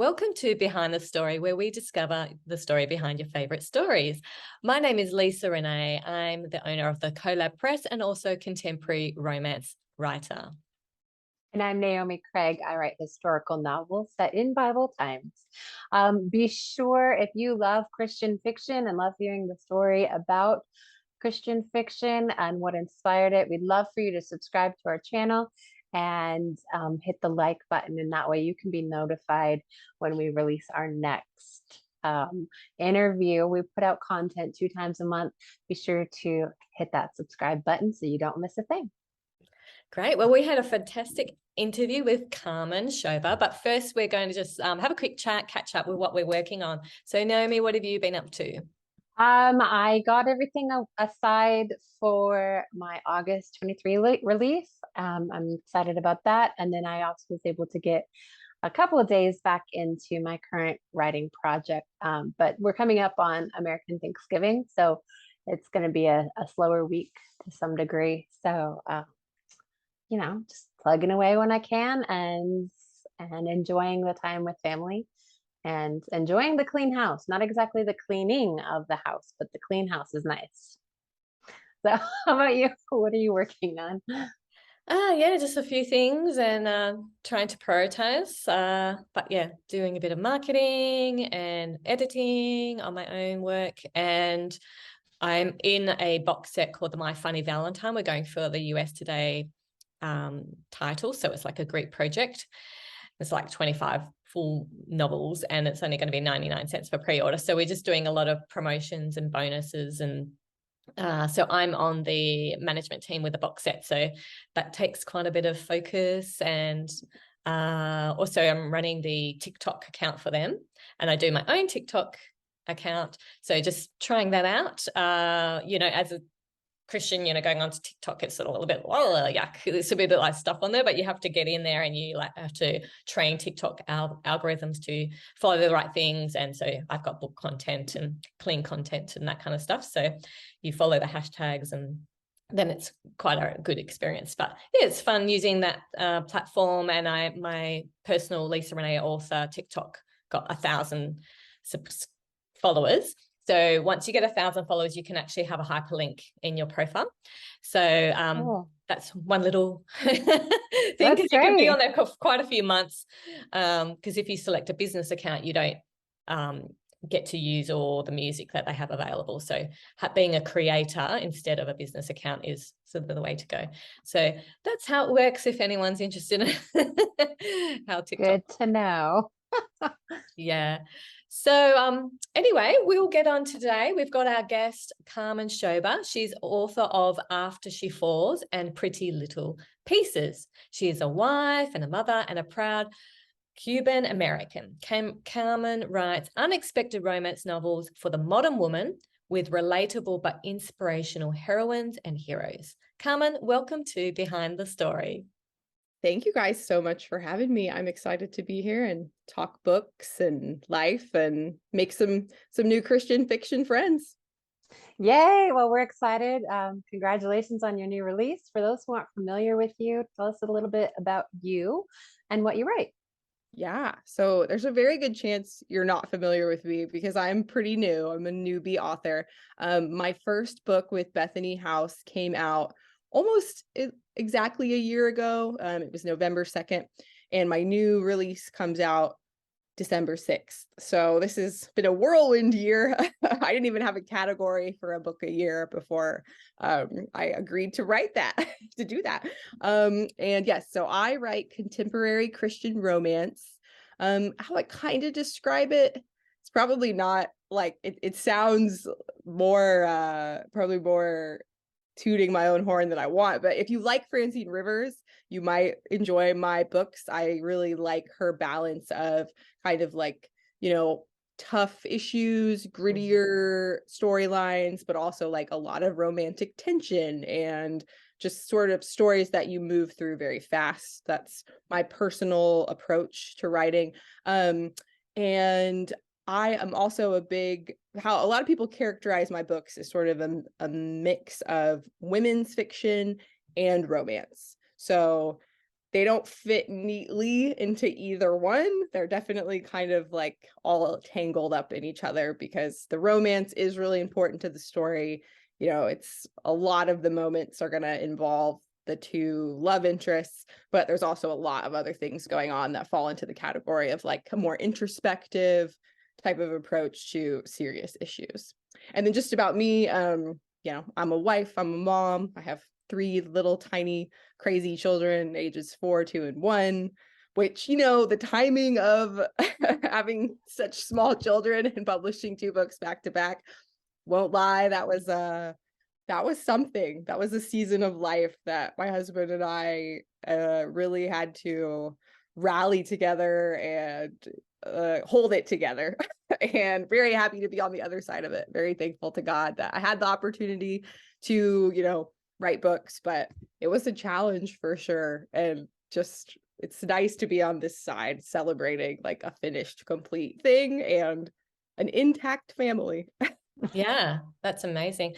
Welcome to Behind the Story, where we discover the story behind your favorite stories. My name is Lisa Renee. I'm the owner of the Collab Press and also contemporary romance writer. And I'm Naomi Craig. I write historical novels set in Bible times. Be sure, if you love Christian fiction and love hearing the story about Christian fiction and what inspired it, we'd love for you to subscribe to our channel and hit the like button. And that way you can be notified when we release our next interview. We put out content 2 times a month. Be sure to hit that subscribe button so you don't miss a thing. Great. Well, we had a fantastic interview with Carmen Schober, but first we're going to just have a quick chat, catch up with what we're working on. So Naomi, what have you been up to? I got everything aside for my August 23 release. I'm excited about that. And then I also was able to get a couple of days back into my current writing project. But we're coming up on American Thanksgiving, so it's going to be a slower week to some degree. So, just plugging away when I can and enjoying the time with family and enjoying the clean house. Not exactly the cleaning of the house, but the clean house is nice. So how about you? What are you working on? Yeah, just a few things and trying to prioritize. But yeah, doing a bit of marketing and editing on my own work. And I'm in a box set called the My Funny Valentine. We're going for the US Today title. So it's like a group project. It's like 25 full novels and it's only going to be 99 cents for pre-order. So we're just doing a lot of promotions and bonuses. And so I'm on the management team with the box set. So that takes quite a bit of focus. And also I'm running the TikTok account for them. And I do my own TikTok account. So just trying that out, as a Christian, going onto TikTok, it's a little bit, yuck. There's a bit of like stuff on there, but you have to get in there and you have to train TikTok algorithms to follow the right things. And so I've got book content and clean content and that kind of stuff. So you follow the hashtags and then it's quite a good experience. But yeah, it's fun using that platform. And my personal Lisa Renee author TikTok got 1,000 followers. So once you get 1,000 followers, you can actually have a hyperlink in your profile. So that's one little thing, because you can be on there for quite a few months. Because if you select a business account, you don't get to use all the music that they have available. So being a creator instead of a business account is sort of the way to go. So that's how it works if anyone's interested in how TikTok. Good to know. Yeah. So anyway, we'll get on today. We've got our guest, Carmen Schober. She's author of After She Falls and Pretty Little Pieces. She is a wife and a mother and a proud Cuban-American. Carmen writes unexpected romance novels for the modern woman with relatable but inspirational heroines and heroes. Carmen, welcome to Behind the Story. Thank you guys so much for having me. I'm excited to be here and talk books and life and make some new Christian fiction friends. Yay. Well, we're excited. Congratulations on your new release. For those who aren't familiar with you, tell us a little bit about you and what you write. Yeah, so there's a very good chance you're not familiar with me because I'm pretty new. I'm a newbie author. My first book with Bethany House came out almost exactly a year ago. It was November 2nd, and my new release comes out December 6th. So this has been a whirlwind year. I didn't even have a category for a book a year before I agreed to write that, to do that. And yes, so I write contemporary Christian romance. How I kind of describe it, it's probably not like, it sounds more, probably more tooting my own horn than I want, but if you like Francine Rivers, you might enjoy my books. I really like her balance of kind of like, tough issues, grittier storylines, but also like a lot of romantic tension and just sort of stories that you move through very fast. That's my personal approach to writing. And I am also how a lot of people characterize my books as sort of a mix of women's fiction and romance. So they don't fit neatly into either one. They're definitely kind of like all tangled up in each other because the romance is really important to the story. You know, it's a lot of the moments are going to involve the two love interests, but there's also a lot of other things going on that fall into the category of like a more introspective type of approach to serious issues. And then just about me, you know, I'm a wife, I'm a mom, I have 3 little tiny crazy children, ages 4, 2, and 1, which, you know, the timing of having such small children and publishing 2 books back to back, won't lie, that was something. That was a season of life that my husband and I really had to rally together and hold it together. And very happy to be on the other side of it. Very thankful to God that I had the opportunity to, you know, write books, but it was a challenge for sure. And just, it's nice to be on this side celebrating like a finished, complete thing and an intact family. Yeah, that's amazing.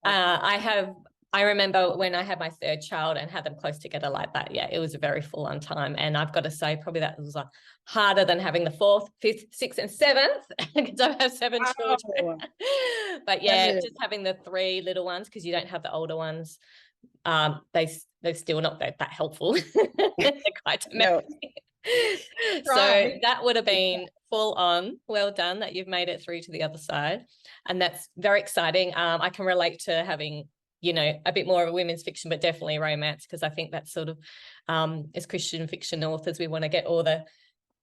I remember when I had my 3rd child and had them close together like that. Yeah, it was a very full on time. And I've got to say, probably that was harder than having the 4th, 5th, 6th, and 7th, because I have 7 children. But yeah, just having the 3 little ones, because you don't have the older ones. They're still not that helpful. They're quite demanding. So that would have been full on. Well done that you've made it through to the other side. And that's very exciting. I can relate to having, you know, a bit more of a women's fiction, but definitely romance, because I think that's sort of, as Christian fiction authors, we want to get all the,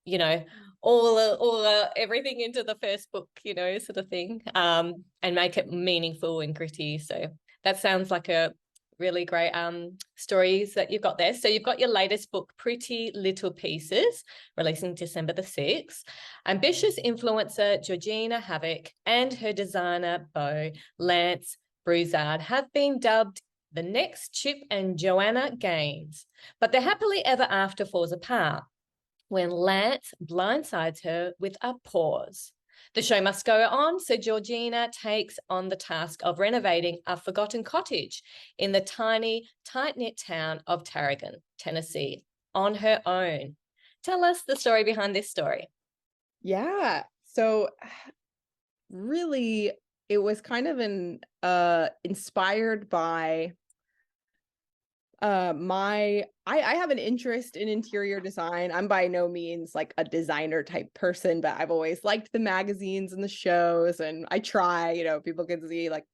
you know, all everything into the first book, you know, sort of thing, and make it meaningful and gritty. So that sounds like a really great stories that you've got there. So you've got your latest book, Pretty Little Pieces, releasing December the 6th. Ambitious influencer Georgina Havoc and her designer beau, Lance Broussard, have been dubbed the next Chip and Joanna Gaines. But their happily ever after falls apart when Lance blindsides her with a pause. The show must go on, so Georgina takes on the task of renovating a forgotten cottage in the tiny, tight-knit town of Tarragon, Tennessee, on her own. Tell us the story behind this story. Yeah, so really, it was kind of inspired by I have an interest in interior design. I'm by no means like a designer type person, but I've always liked the magazines and the shows, and I try, you know, people can see like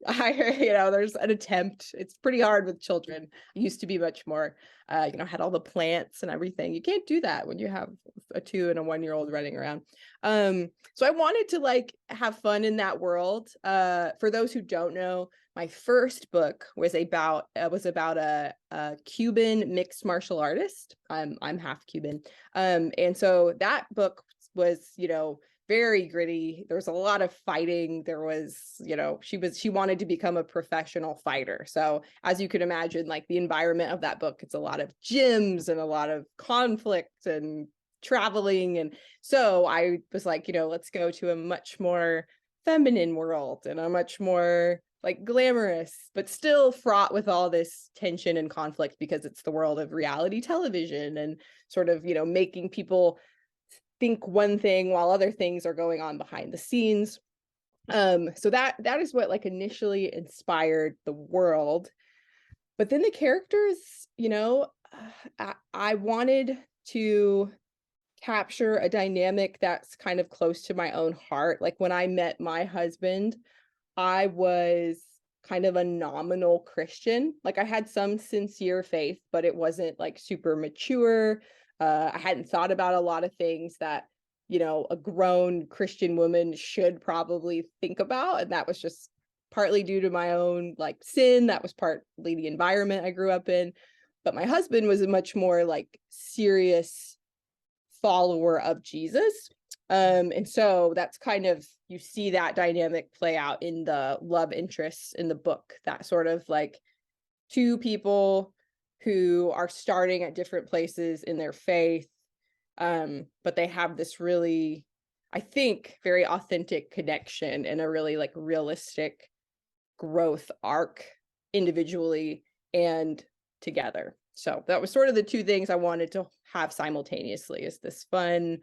you know, there's an attempt. It's pretty hard with children. I used to be much more, you know, had all the plants and everything. You can't do that when you have a 2 and a 1-year-old running around. So I wanted to like have fun in that world. For those who don't know, my first book was about a Cuban mixed martial artist. I'm half Cuban. And so that book was, you know, very gritty. There was a lot of fighting. There was, you know, she wanted to become a professional fighter. So as you can imagine, like the environment of that book, it's a lot of gyms and a lot of conflict and traveling. And so I was like, you know, let's go to a much more feminine world and a much more like glamorous, but still fraught with all this tension and conflict because it's the world of reality television and sort of, you know, making people think one thing while other things are going on behind the scenes. So that is what like initially inspired the world. But then the characters, you know, I wanted to capture a dynamic that's kind of close to my own heart. Like when I met my husband, I was kind of a nominal Christian. Like I had some sincere faith, but it wasn't like super mature. I hadn't thought about a lot of things that, you know, a grown Christian woman should probably think about. And that was just partly due to my own like sin. That was partly the environment I grew up in. But my husband was a much more like serious follower of Jesus. And so that's kind of, you see that dynamic play out in the love interests in the book, that sort of like 2 people who are starting at different places in their faith, but they have this really, I think, very authentic connection and a really like realistic growth arc individually and together. So that was sort of the two things I wanted to have simultaneously, is this fun,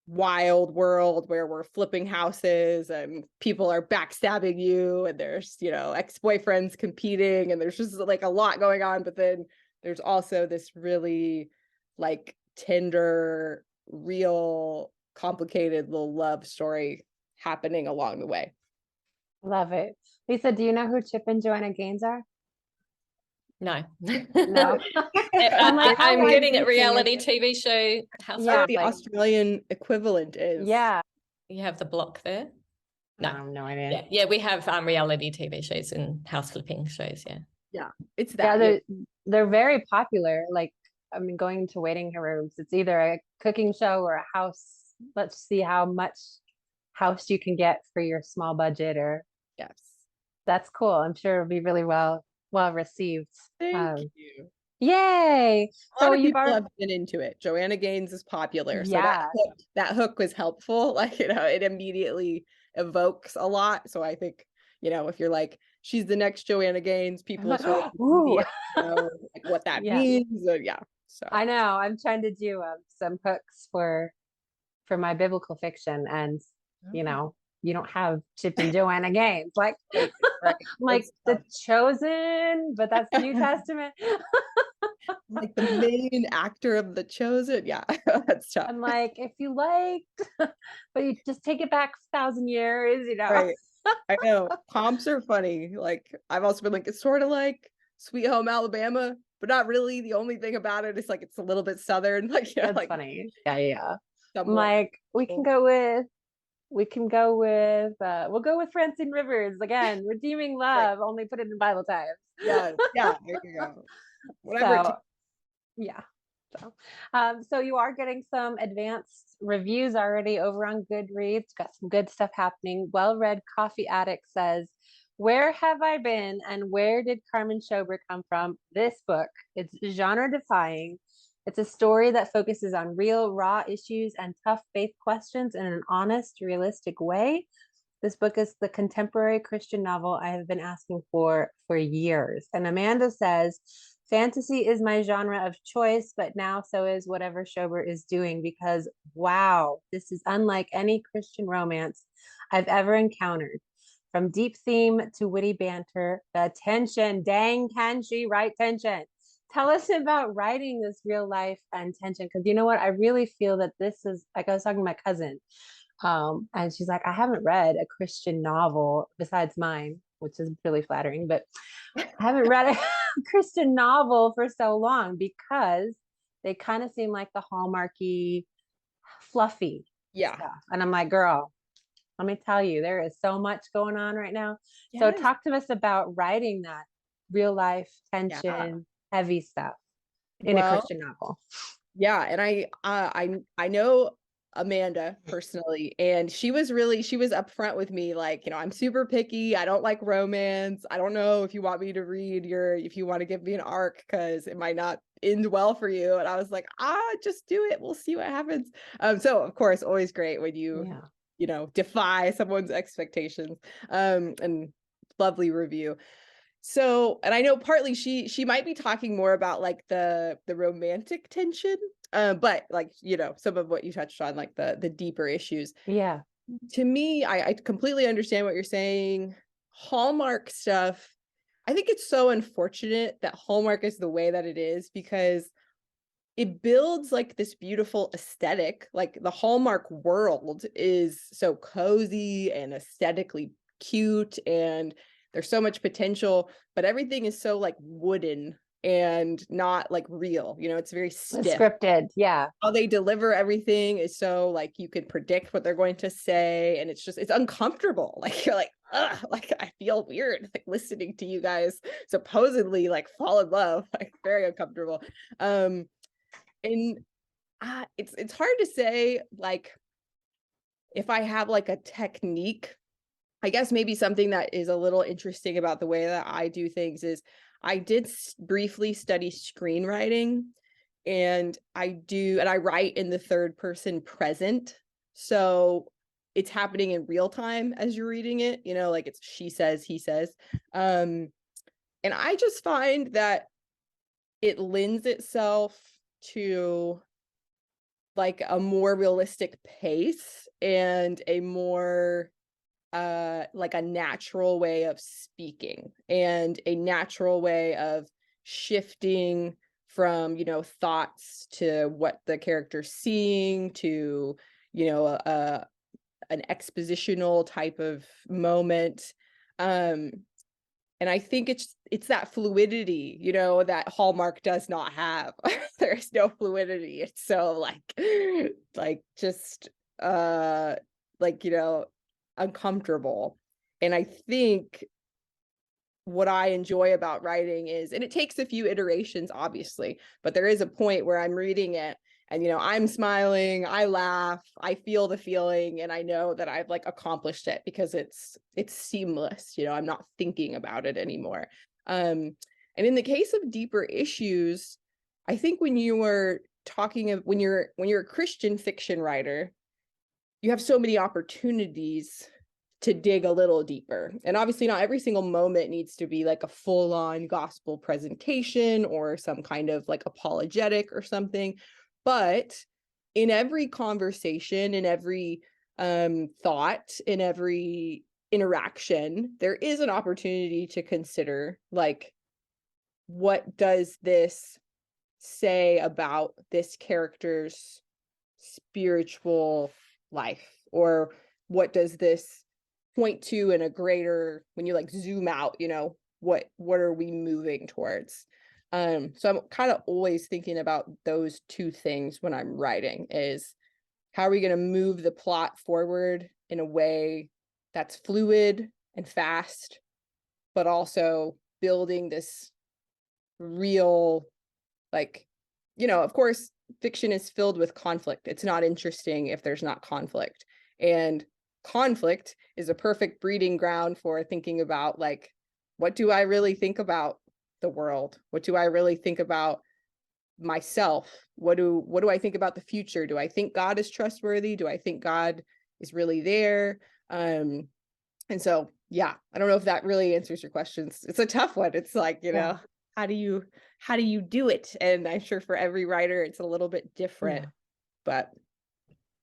wild world where we're flipping houses and people are backstabbing you and there's, ex-boyfriends competing and there's just like a lot going on. But then there's also this really like tender, real, complicated little love story happening along the way. Love it. Lisa, do you know who Chip and Joanna Gaines are? No. No. I'm like, how I'm getting at wide-reaching is reality it? TV show house. Yeah, The like, Australian equivalent is. yeah. You have the block there. No. I have no idea. Yeah, we have reality TV shows and house flipping shows. Yeah. Yeah, it's that. Yeah, they're very popular. Like, I mean, going to waiting rooms, it's either a cooking show or a house. Let's see how much house you can get for your small budget. Or Yes. that's cool. I'm sure it'll be really well received. Thank you. Yay! A lot So of you've people already, have been into it. Joanna Gaines is popular. So yeah. that hook was helpful. Like, it immediately evokes a lot. So I think, if you're like, she's the next Joanna Gaines, people like, sort of ooh. know like what that Yeah. means. Yeah. So I know. I'm trying to do some hooks for my biblical fiction, and you don't have Chip and Joanna Gaines. Like, right. like the Chosen, but that's New Testament. Like the main actor of The Chosen. Yeah, that's tough. I'm like, if you liked, but you just take it back 1,000 years, Right. I know. Comps are funny. Like, I've also been like, it's sort of like Sweet Home Alabama, but not really. The only thing about it is like it's a little bit southern. Like, That's like funny. Yeah. I'm somewhat. like, we'll go with we'll go with Francine Rivers again, redeeming love, Right. only put it in Bible times. Yeah, there you go. Whatever it So, takes. yeah. So you are getting some advanced reviews already over on Goodreads. Got some good stuff happening. Well-read coffee addict says, "Where have I been and where did Carmen Schober come from?" This book, it's genre defying. It's a story that focuses on real, raw issues and tough faith questions in an honest, realistic way. This book is the contemporary Christian novel I have been asking for years. And Amanda says, "Fantasy is my genre of choice, but now so is whatever Schober is doing, because wow, this is unlike any Christian romance I've ever encountered. From deep theme to witty banter, the tension, dang, can she write tension?" Tell us about writing this real life and tension, because you know what? I really feel that this is, like, I was talking to my cousin, and she's like, "I haven't read a Christian novel besides mine," which is really flattering, but I haven't read a Christian novel for so long because they kind of seem like the Hallmarky, fluffy stuff. And I'm like, girl, let me tell you, there is so much going on right now. Yes. So talk to us about writing that real life tension, heavy stuff in a Christian novel. Yeah, and I know Amanda personally, and she was upfront with me, like, I'm super picky. I don't like romance. I don't know if you want me to read if you want to give me an arc, because it might not end well for you. And I was like, just do it. We'll see what happens. So of course, always great when you defy someone's expectations. And lovely review. So, and I know partly she might be talking more about like the romantic tension, but like, some of what you touched on, like the deeper issues. Yeah. To me, I completely understand what you're saying. Hallmark stuff, I think it's so unfortunate that Hallmark is the way that it is, because it builds like this beautiful aesthetic. Like the Hallmark world is so cozy and aesthetically cute, and there's so much potential, but everything is so like wooden and not like real. It's very stiff. It's scripted. Yeah. How they deliver everything is so like you can predict what they're going to say, and it's uncomfortable. Like you're like, ugh, like I feel weird like listening to you guys supposedly like fall in love, like very uncomfortable. And it's hard to say like if I have like a technique. I guess maybe something that is a little interesting about the way that I do things is I did briefly study screenwriting, and I write in the third person present. So it's happening in real time as you're reading it, like it's she says, he says. And I just find that it lends itself to like a more realistic pace and a more like a natural way of speaking and a natural way of shifting from, you know, thoughts to what the character's seeing to, you know, an expositional type of moment. And I think it's that fluidity, you know, that Hallmark does not have. There's no fluidity. It's so like just like, you know, uncomfortable. And I think what I enjoy about writing is, and it takes a few iterations, obviously, but there is a point where I'm reading it and, you know, I'm smiling, I laugh, I feel the feeling, and I know that I've like accomplished it because it's seamless, you know, I'm not thinking about it anymore. And in the case of deeper issues, I think when you were talking of when you're a Christian fiction writer, you have so many opportunities to dig a little deeper. And obviously not every single moment needs to be like a full-on gospel presentation or some kind of like apologetic or something. But in every conversation, in every thought, in every interaction, there is an opportunity to consider like, what does this say about this character's spiritual life? Or what does this point to in a greater, when you like zoom out, you know, what are we moving towards? So I'm kind of always thinking about those two things when I'm writing, is how are we going to move the plot forward in a way that's fluid and fast, but also building this real, like, you know, of course, fiction is filled with conflict. It's not interesting if there's not conflict. And conflict is a perfect breeding ground for thinking about like, what do I really think about the world? What do I really think about myself? What do I think about the future? Do I think God is trustworthy? Do I think God is really there? And so, yeah, I don't know if that really answers your questions. It's a tough one. It's like, you know, how do you do it? And I'm sure for every writer, it's a little bit different, but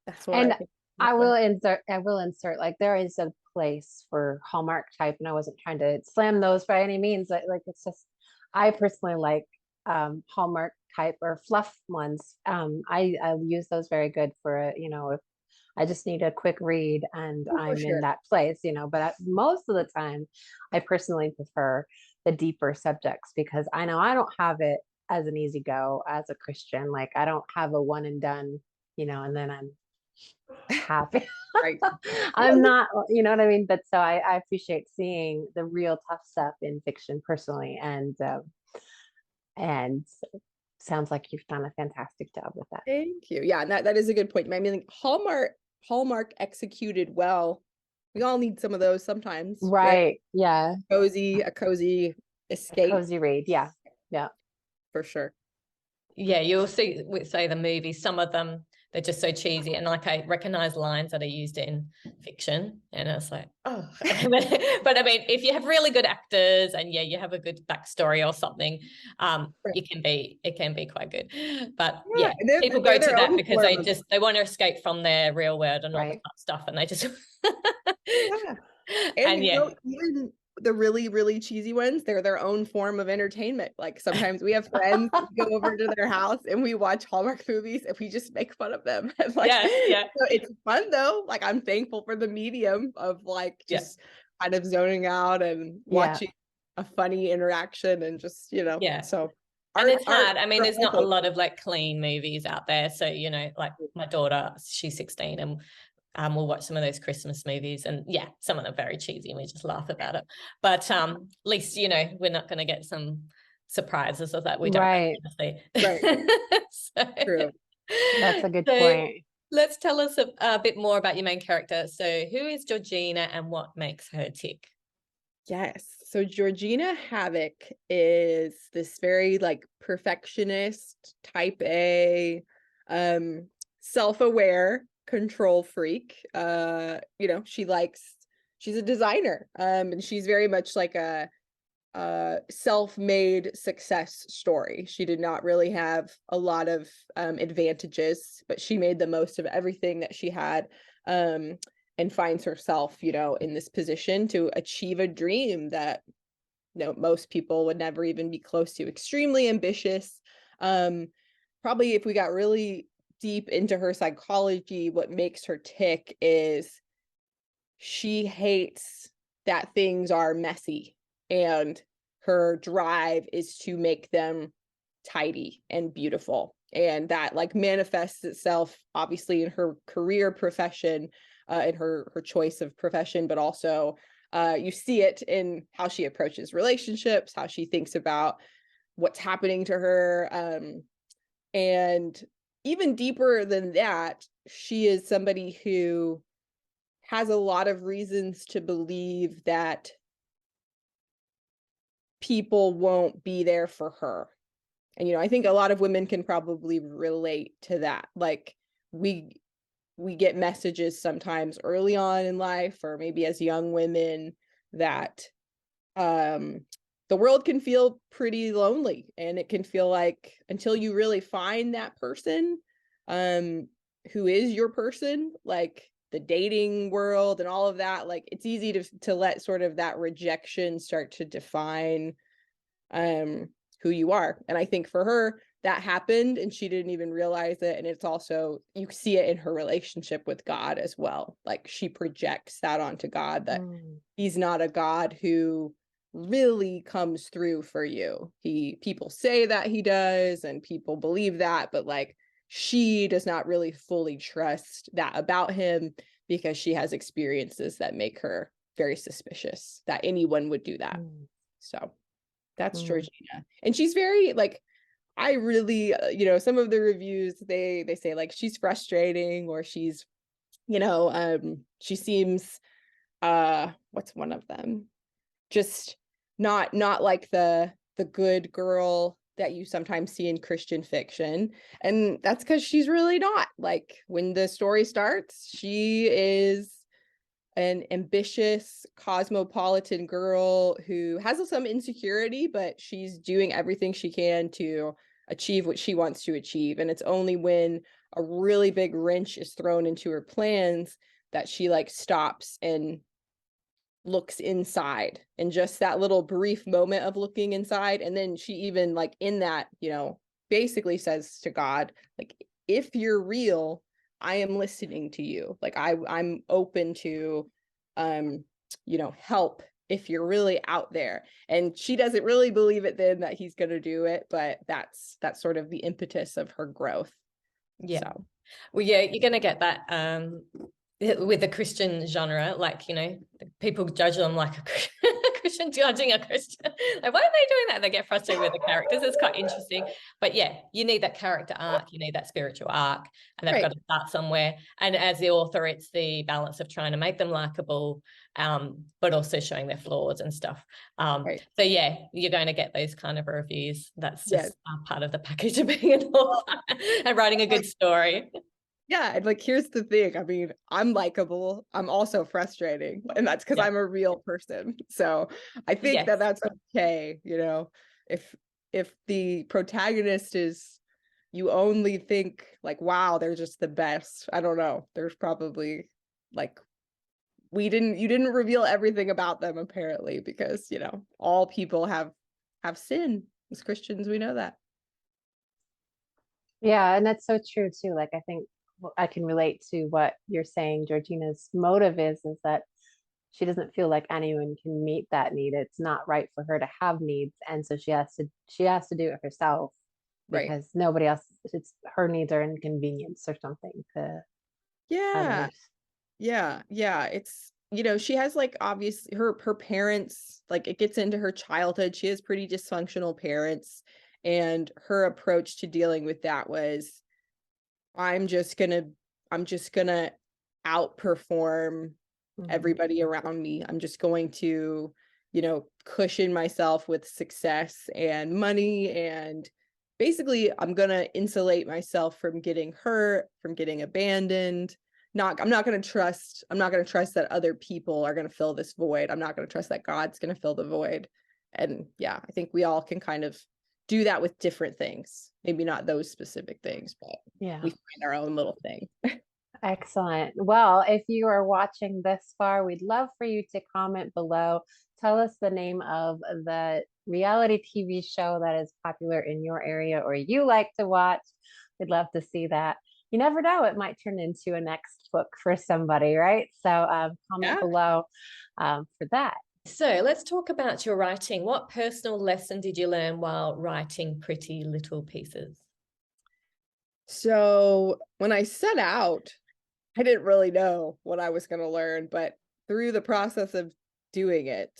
that's what I And think. I will insert, like, there is a place for Hallmark type, and I wasn't trying to slam those by any means. Like, it's just, I personally like Hallmark type or fluff ones. I use those very good for a, you know, if I just need a quick read and Oh, for I'm in sure. that place, you know, but most of the time I personally prefer the deeper subjects because I know I don't have it as an easy go as a Christian. Like, I don't have a one and done, you know, and then I'm happy. Right. I'm not, you know what I mean? But so I appreciate seeing the real tough stuff in fiction personally. And sounds like you've done a fantastic job with that. Thank you. Yeah, and that is a good point. I mean, like, Hallmark executed well. We all need some of those sometimes, right? Right. Yeah. A cozy A escape, cozy read. Yeah. Yeah. for sure. Yeah, you'll see with say the movies, some of them they're just so cheesy, and like I recognize lines that are used in fiction, and it's like, oh. But I mean, if you have really good actors and yeah, you have a good backstory or something, it can be quite good. But yeah, people go to that because they want to escape from their real world and all the fun stuff, and they just yeah. And you know, even the really, really cheesy ones, they're their own form of entertainment. Like sometimes we have friends go over to their house and we watch Hallmark movies and we just make fun of them. And like, so it's fun though. Like, I'm thankful for the medium of like just kind of zoning out and watching a funny interaction and just, you know, so. And it's hard. I mean, there's not a lot of like clean movies out there. So, you know, like my daughter, she's 16 and we'll watch some of those Christmas movies, and yeah, some of them are very cheesy and we just laugh about it. But at least, you know, we're not going to get some surprises of that. We don't. Right. So, true. That's a good point. Let's tell us a bit more about your main character. So who is Georgina and what makes her tick? Yes. So Georgina Havoc is this very like perfectionist, type A, self-aware control freak. You know, she's a designer. And she's very much like self-made success story. She did not really have a lot of advantages, but she made the most of everything that she had, and finds herself, in this position to achieve a dream that most people would never even be close to. Extremely ambitious. Probably if we got really deep into her psychology, what makes her tick is she hates that things are messy, and her drive is to make them tidy and beautiful. And that like manifests itself obviously in her career profession, in her choice of profession, but also you see it in how she approaches relationships, how she thinks about what's happening to her. And even deeper than that, she is somebody who has a lot of reasons to believe that people won't be there for her. And, I think a lot of women can probably relate to that. Like we get messages sometimes early on in life, or maybe as young women, that the world can feel pretty lonely, and it can feel like until you really find that person who is your person, like the dating world and all of that, like it's easy to let sort of that rejection start to define who you are. And I think for her that happened and she didn't even realize it. And it's also, you see it in her relationship with God as well. Like she projects that onto God, that he's not a God who really comes through for you. People say that he does, and people believe that, but like she does not really fully trust that about him, because she has experiences that make her very suspicious that anyone would do that. So that's Georgina. And she's very like, I really, some of the reviews, they say like she's frustrating, or she's, she seems, what's one of them? Just not like the good girl that you sometimes see in Christian fiction. And that's because she's really not. Like when the story starts, she is an ambitious cosmopolitan girl who has some insecurity, but she's doing everything she can to achieve what she wants to achieve. And it's only when a really big wrench is thrown into her plans that she like stops and looks inside. And just that little brief moment of looking inside, and then she even like in that, basically says to God, like, if you're real, I am listening to you. Like I'm open to help if you're really out there. And she doesn't really believe it then that he's going to do it, but that's sort of the impetus of her growth. Yeah. So. Well, yeah, you're going to get that with the Christian genre, like, people judge them like a Christian judging a Christian. Like, why are they doing that? They get frustrated with the characters. It's quite interesting. But yeah, you need that character arc, you need that spiritual arc, and they've got to start somewhere. And as the author, it's the balance of trying to make them likable, but also showing their flaws and stuff. So yeah, you're going to get those kind of reviews. That's just part of the package of being an author and writing a good story. Yeah, and like here's the thing. I mean, I'm likable. I'm also frustrating, and that's because I'm a real person. So I think that that's okay. If the protagonist is, you only think like, wow, they're just the best. I don't know. There's probably like, you didn't reveal everything about them apparently, because all people have sin. As Christians, we know that. Yeah, and that's so true too. Like I think I can relate to what you're saying. Georgina's motive is that she doesn't feel like anyone can meet that need. It's not right for her to have needs, and so she has to do it herself, because nobody else. It's her needs are inconvenience or something to others. Yeah. It's she has like obviously her parents, like it gets into her childhood. She has pretty dysfunctional parents, and her approach to dealing with that was, I'm just gonna outperform everybody around me. I'm just going to, cushion myself with success and money, and basically I'm gonna insulate myself from getting hurt, from getting abandoned. I'm not gonna trust that other people are gonna fill this void. I'm not gonna trust that God's gonna fill the void. And yeah, I think we all can kind of do that with different things. Maybe not those specific things, but Yeah. we find our own little thing. Excellent. Well, if you are watching this far, we'd love for you to comment below. Tell us the name of the reality TV show that is popular in your area or you like to watch. We'd love to see that. You never know, it might turn into a next book for somebody, right? So comment below for that. So let's talk about your writing. What personal lesson did you learn while writing Pretty Little Pieces? So when I set out, I didn't really know what I was going to learn, but through the process of doing it,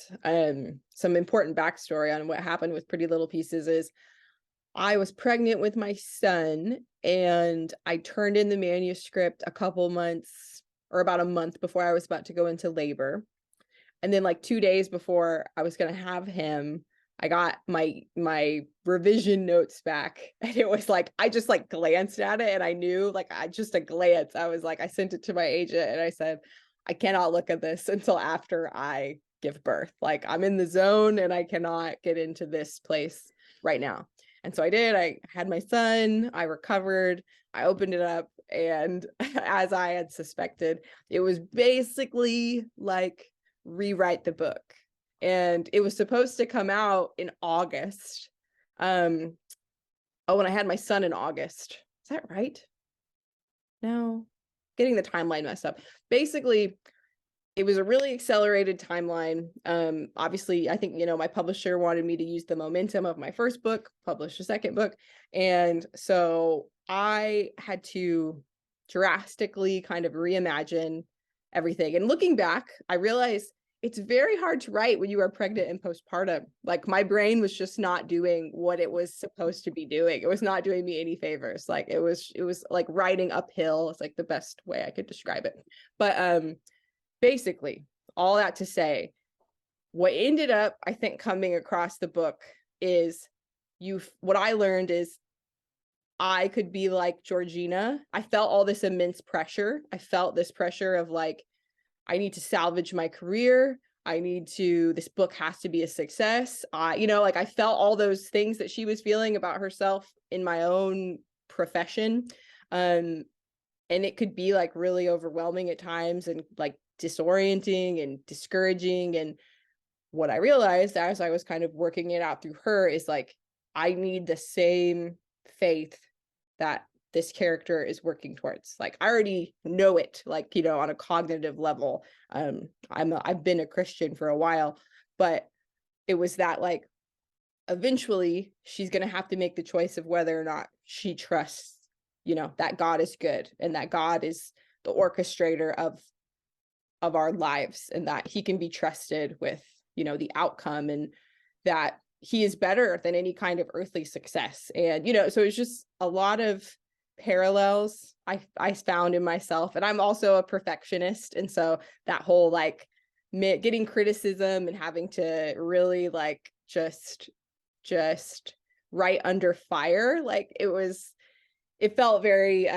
some important backstory on what happened with Pretty Little Pieces is I was pregnant with my son, and I turned in the manuscript a couple months or about a month before I was about to go into labor. And then like 2 days before I was going to have him, I got my revision notes back, and it was like, I just like glanced at it and I knew, like, just a glance. I was like, I sent it to my agent and I said, I cannot look at this until after I give birth. Like, I'm in the zone and I cannot get into this place right now. And so I did. I had my son, I recovered, I opened it up, and as I had suspected, it was basically like rewrite the book. And it was supposed to come out in August. When I had my son in August. Is that right? No, getting the timeline messed up. Basically, it was a really accelerated timeline. Obviously, I think, my publisher wanted me to use the momentum of my first book, publish a second book. And so I had to drastically kind of reimagine everything. And looking back, I realized it's very hard to write when you are pregnant and postpartum. Like, my brain was just not doing what it was supposed to be doing. It was not doing me any favors. Like, it was like writing uphill. It's like the best way I could describe it. But basically, all that to say, what ended up, I think, coming across the book is what I learned is I could be like Georgina. I felt all this immense pressure. I felt this pressure of like, I need to salvage my career. This book has to be a success. Like, I felt all those things that she was feeling about herself in my own profession. And it could be like really overwhelming at times and like disorienting and discouraging. And what I realized as I was kind of working it out through her is like, I need the same faith that this character is working towards. Like, I already know it, like, on a cognitive level. I've been a Christian for a while, but it was that like, eventually she's going to have to make the choice of whether or not she trusts, that God is good and that God is the orchestrator of our lives, and that he can be trusted with, the outcome, and that he is better than any kind of earthly success. And, so it's just a lot of parallels I found in myself. And I'm also a perfectionist. And so that whole like getting criticism and having to really like just write under fire, like it felt very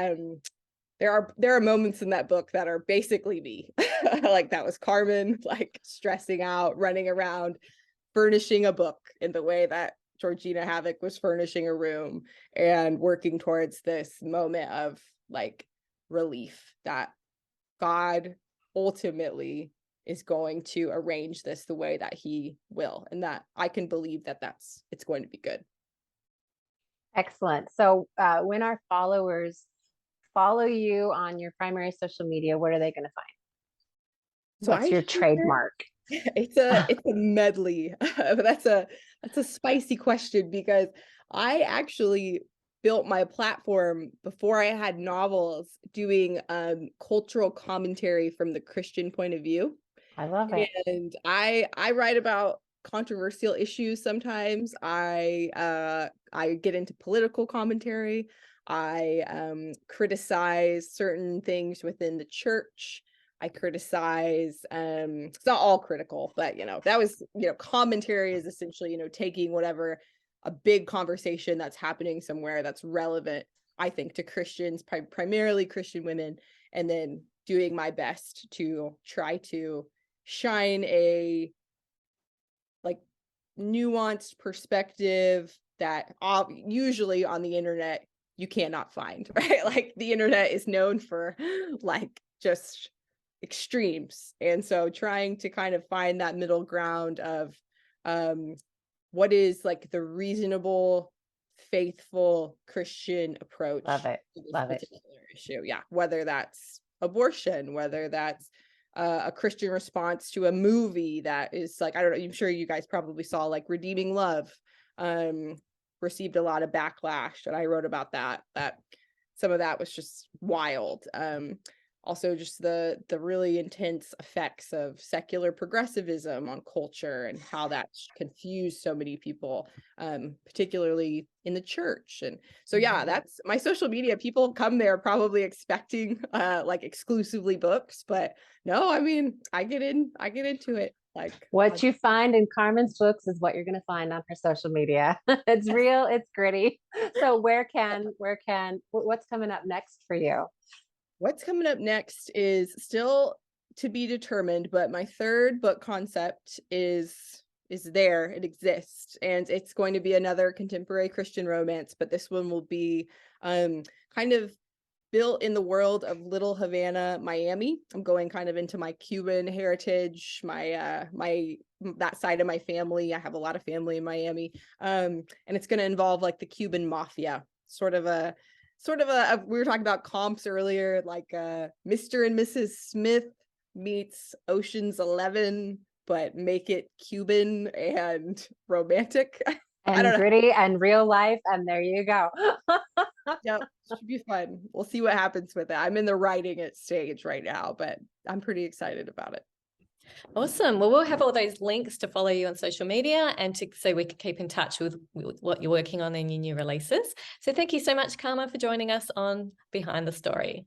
there are moments in that book that are basically me. Like, that was Carmen, like stressing out, running around, furnishing a book in the way that Georgina Havoc was furnishing a room, and working towards this moment of like relief that God ultimately is going to arrange this the way that he will, and that I can believe that it's going to be good. Excellent. So when our followers follow you on your primary social media, what are they going to find? So what's your trademark? It's a medley. That's a spicy question, because I actually built my platform before I had novels doing cultural commentary from the Christian point of view. I love it. And I write about controversial issues sometimes. I get into political commentary. I criticize certain things within the church. I criticize, it's not all critical, but that was, commentary is essentially, taking whatever a big conversation that's happening somewhere that's relevant, I think, to Christians, primarily Christian women, and then doing my best to try to shine a like nuanced perspective that usually on the internet you cannot find, right? Like the internet is known for like just extremes. And so trying to kind of find that middle ground of what is like the reasonable, faithful Christian approach Love it. to this Love it. particular issue. Yeah, whether that's abortion, whether that's a Christian response to a movie that is like, I don't know, I'm sure you guys probably saw like Redeeming Love, received a lot of backlash, and I wrote about that some of that was just wild. Also just the really intense effects of secular progressivism on culture and how that's confused so many people, particularly in the church. And so yeah, that's my social media. People come there probably expecting like exclusively books, but no, I mean, I get into it. Like What you find in Carmen's books is what you're going to find on her social media. It's real, it's gritty. So what's coming up next for you? What's coming up next is still to be determined, but my third book concept is there. It exists, and it's going to be another contemporary Christian romance, but this one will be kind of built in the world of Little Havana, Miami. I'm going kind of into my Cuban heritage, my that side of my family. I have a lot of family in Miami. And it's going to involve like the Cuban mafia, sort of a we were talking about comps earlier, like Mr. and Mrs. Smith meets Ocean's 11, but make it Cuban and romantic. I don't know. Gritty and real life, and there you go. Yep, should be fun. We'll see what happens with it. I'm in the writing it stage right now, but I'm pretty excited about it. Awesome. Well, we'll have all those links to follow you on social media and so we can keep in touch with what you're working on in your new releases. So thank you so much, Carmen, for joining us on Behind the Story.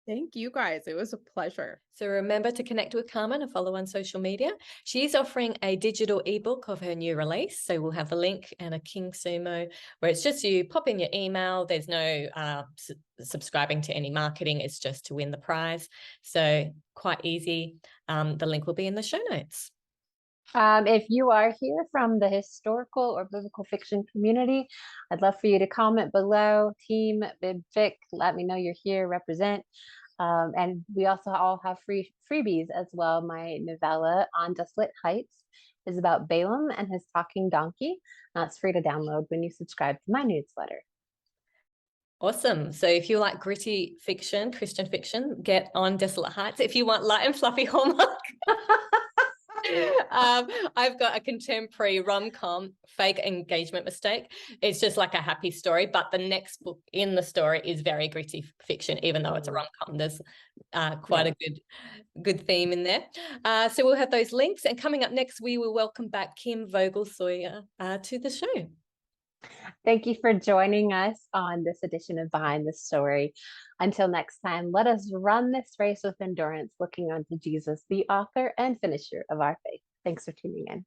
Thank you guys. It was a pleasure. So remember to connect with Carmen and follow on social media. She's offering a digital ebook of her new release. So we'll have a link and a King Sumo where it's just you pop in your email. There's no subscribing to any marketing. It's just to win the prize. So quite easy. The link will be in the show notes. If you are here from the historical or biblical fiction community, I'd love for you to comment below. Team BibFic, let me know you're here, represent. And we also all have freebies as well. My novella On Desolate Heights is about Balaam and his talking donkey. It's free to download when you subscribe to my newsletter. Awesome. So if you like gritty fiction, Christian fiction, get On Desolate Heights. If you want light and fluffy Hallmark, I've got a contemporary rom-com, Fake Engagement Mistake. It's just like a happy story, but the next book in the story is very gritty fiction, even though it's a rom-com. There's quite a good theme in there. So we'll have those links. And coming up next, we will welcome back Kim Vogel-Sawyer to the show. Thank you for joining us on this edition of Behind the Story. Until next time, let us run this race with endurance, looking unto Jesus, the author and finisher of our faith. Thanks for tuning in.